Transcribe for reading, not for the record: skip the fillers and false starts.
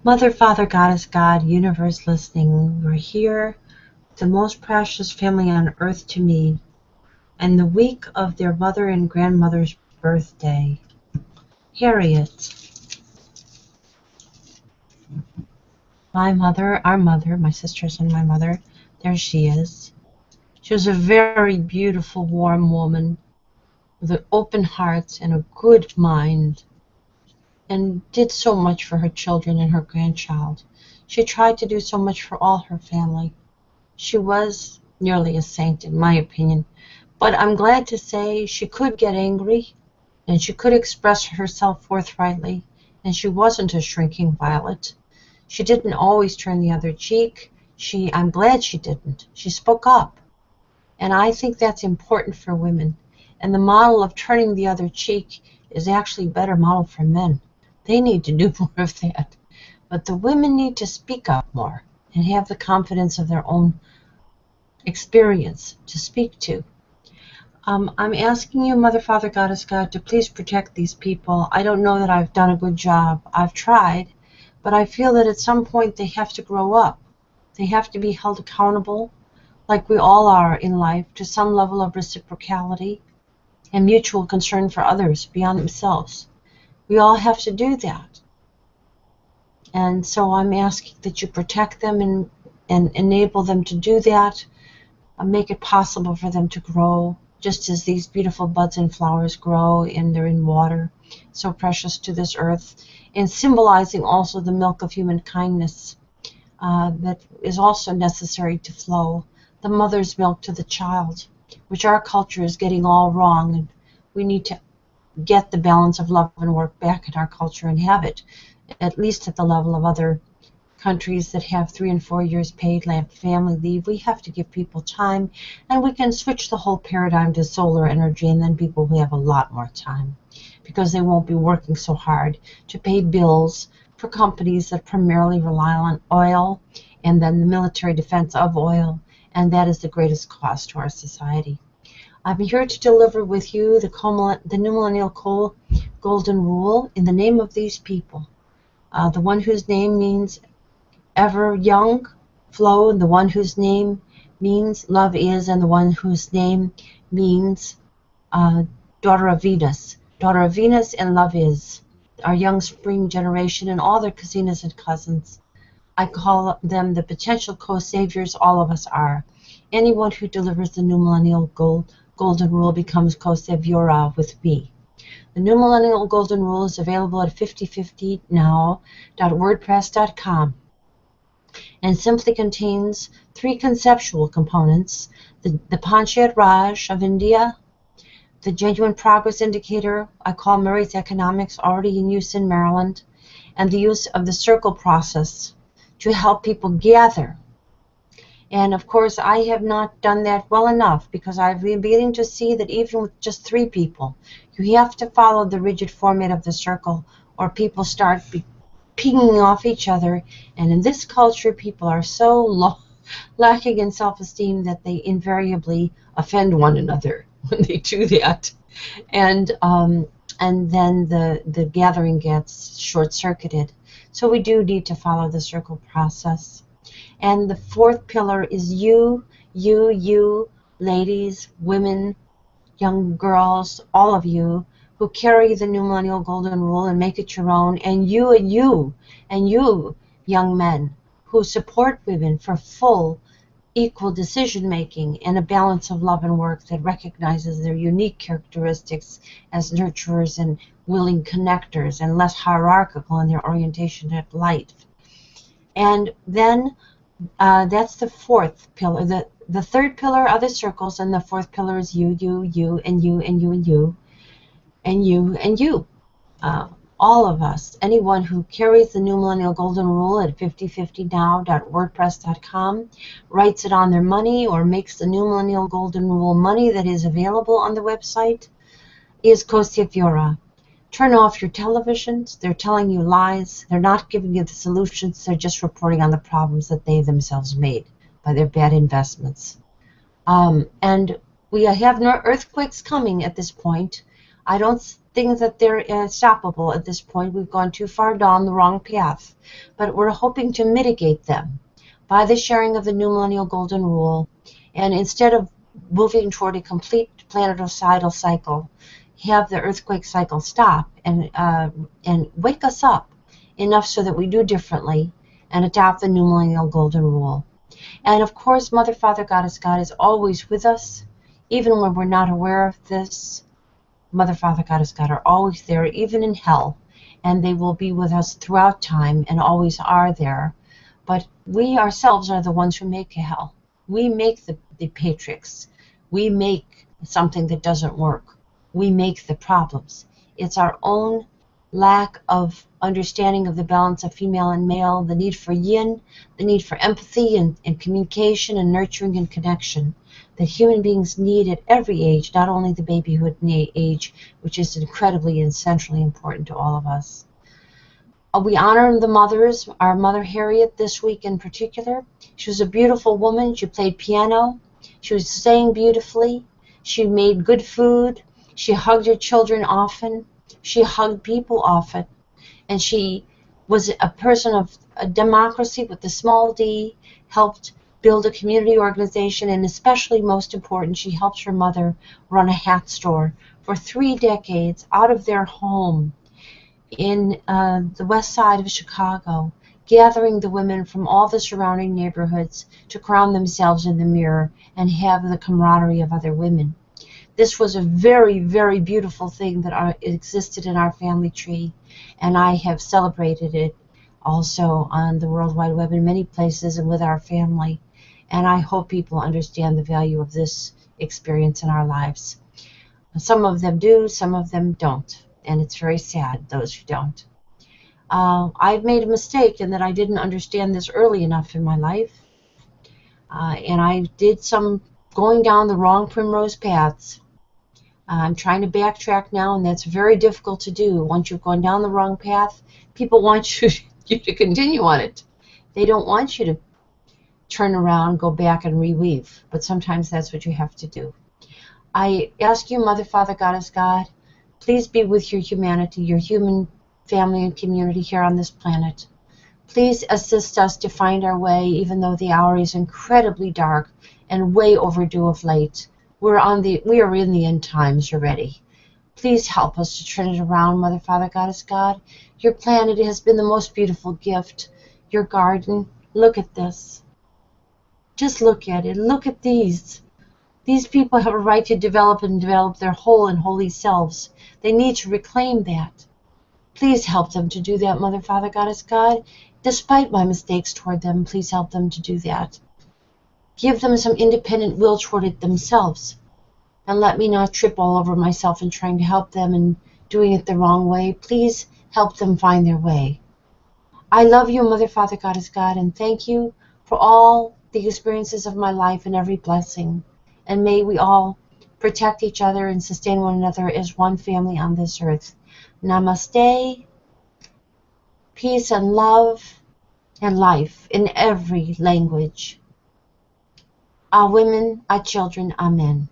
Mother, Father, Goddess, God, Universe listening, we're here, the most precious family on earth to me, and the week of their mother and grandmother's birthday. Harriet, my mother, our mother, my sisters and my mother, there she is. She was a very beautiful, warm woman with an open heart and a good mind, and did so much for her children and her grandchild. She tried to do so much for all her family. She was nearly a saint, in my opinion. But I'm glad to say she could get angry, and she could express herself forthrightly, and she wasn't a shrinking violet. She didn't always turn the other cheek. I'm glad she didn't. She spoke up. And I think that's important for women. And the model of turning the other cheek is actually a better model for men. They need to do more of that. But the women need to speak up more and have the confidence of their own experience to speak to. I'm asking you, Mother, Father, Goddess, God, to please protect these people. I don't know that I've done a good job. I've tried, but I feel that at some point they have to grow up. They have to be held accountable, like we all are in life, to some level of reciprocality and mutual concern for others beyond themselves. We all have to do that. And so I'm asking that you protect them and enable them to do that, make it possible for them to grow, just as these beautiful buds and flowers grow and they're in water, so precious to this earth, and symbolizing also the milk of human kindness that is also necessary to flow, the mother's milk to the child, which our culture is getting all wrong, and we need to get the balance of love and work back in our culture and have it, at least at the level of other countries that have 3 and 4 years paid family leave. We have to give people time, and we can switch the whole paradigm to solar energy, and then people will have a lot more time because they won't be working so hard to pay bills for companies that primarily rely on oil and then the military defense of oil, and that is the greatest cost to our society. I'm here to deliver with you the new millennial golden rule in the name of these people. The one whose name means ever young, flow, and the one whose name means love is, and the one whose name means daughter of Venus. Daughter of Venus and love is. Our young spring generation and all their cousins and cousins. I call them the potential co-saviors all of us are. Anyone who delivers the new millennial golden rule becomes co-saviora with me. The new millennial golden rule is available at 5050now.wordpress.com and simply contains 3 conceptual components: the Panchayat Raj of India, the genuine progress indicator I call Murray's economics, already in use in Maryland, and the use of the circle process to help people gather. And of course, I have not done that well enough, because I've been beginning to see that even with just 3 people, you have to follow the rigid format of the circle, or people start pinging off each other. And in this culture, people are so lacking in self-esteem that they invariably offend one another when they do that. And then the gathering gets short-circuited. So we do need to follow the circle process. And the 4th pillar is you, ladies, women, young girls, all of you who carry the new millennial golden rule and make it your own, and you, young men who support women for full, equal decision-making and a balance of love and work that recognizes their unique characteristics as nurturers and willing connectors and less hierarchical in their orientation at life. And then that's the 4th pillar. The 3rd pillar are the circles, and the 4th pillar is you, and you, and you, and you, and you, and you. All of us, anyone who carries the new millennial golden rule at 5050now.wordpress.com, writes it on their money, or makes the new millennial golden rule money that is available on the website, is co-saviora. Turn off your televisions. They're telling you lies. They're not giving you the solutions. They're just reporting on the problems that they themselves made by their bad investments. And we have no earthquakes coming at this point. I don't things that they're stoppable at this point. We've gone too far down the wrong path, but we're hoping to mitigate them by the sharing of the new millennial golden rule. And instead of moving toward a complete planeticidal cycle, have the earthquake cycle stop and wake us up enough so that we do differently and adopt the new millennial golden rule. And of course, Mother, Father, Goddess, God is always with us, even when we're not aware of this. Mother, Father, Goddess, God are always there, even in hell, and they will be with us throughout time and always are there. But we ourselves are the ones who make a hell. We make the matrix. We make something that doesn't work. We make the problems. It's our own lack of understanding of the balance of female and male, the need for yin, the need for empathy and communication and nurturing and connection that human beings need at every age, not only the babyhood age, which is incredibly and centrally important to all of us. We honor the mothers, our mother Harriet this week in particular. She was a beautiful woman. She played piano. She sang beautifully. She made good food. She hugged her children often. She hugged people often. And she was a person of a democracy with a small d, helped build a community organization, and especially most important, she helped her mother run a hat store for 3 decades out of their home in the west side of Chicago, gathering the women from all the surrounding neighborhoods to crown themselves in the mirror and have the camaraderie of other women. This was a very, very beautiful thing that existed in our family tree, and I have celebrated it also on the World Wide Web in many places and with our family. And I hope people understand the value of this experience in our lives. Some of them do, some of them don't, and it's very sad, those who don't. I've made a mistake in that I didn't understand this early enough in my life, and I did some going down the wrong primrose paths. I'm trying to backtrack now, and that's very difficult to do. Once you've gone down the wrong path, people want you to continue on it. They don't want you to turn around, go back, and reweave, but sometimes that's what you have to do. I ask you, Mother, Father, Goddess, God, please be with your humanity, your human family and community here on this planet. Please assist us to find our way, even though the hour is incredibly dark and way overdue of late. We are in the end times already. Please help us to turn it around, Mother, Father, Goddess, God. Your planet has been the most beautiful gift. Your garden, look at this. Just look at it. Look at these. These people have a right to develop their whole and holy selves. They need to reclaim that. Please help them to do that, Mother, Father, Goddess, God. Despite my mistakes toward them, please help them to do that. Give them some independent will toward it themselves. And let me not trip all over myself in trying to help them and doing it the wrong way. Please help them find their way. I love you, Mother, Father, Goddess, God, and thank you for all the experiences of my life and every blessing. And may we all protect each other and sustain one another as one family on this earth. Namaste, peace and love and life in every language. Our women, our children, amen.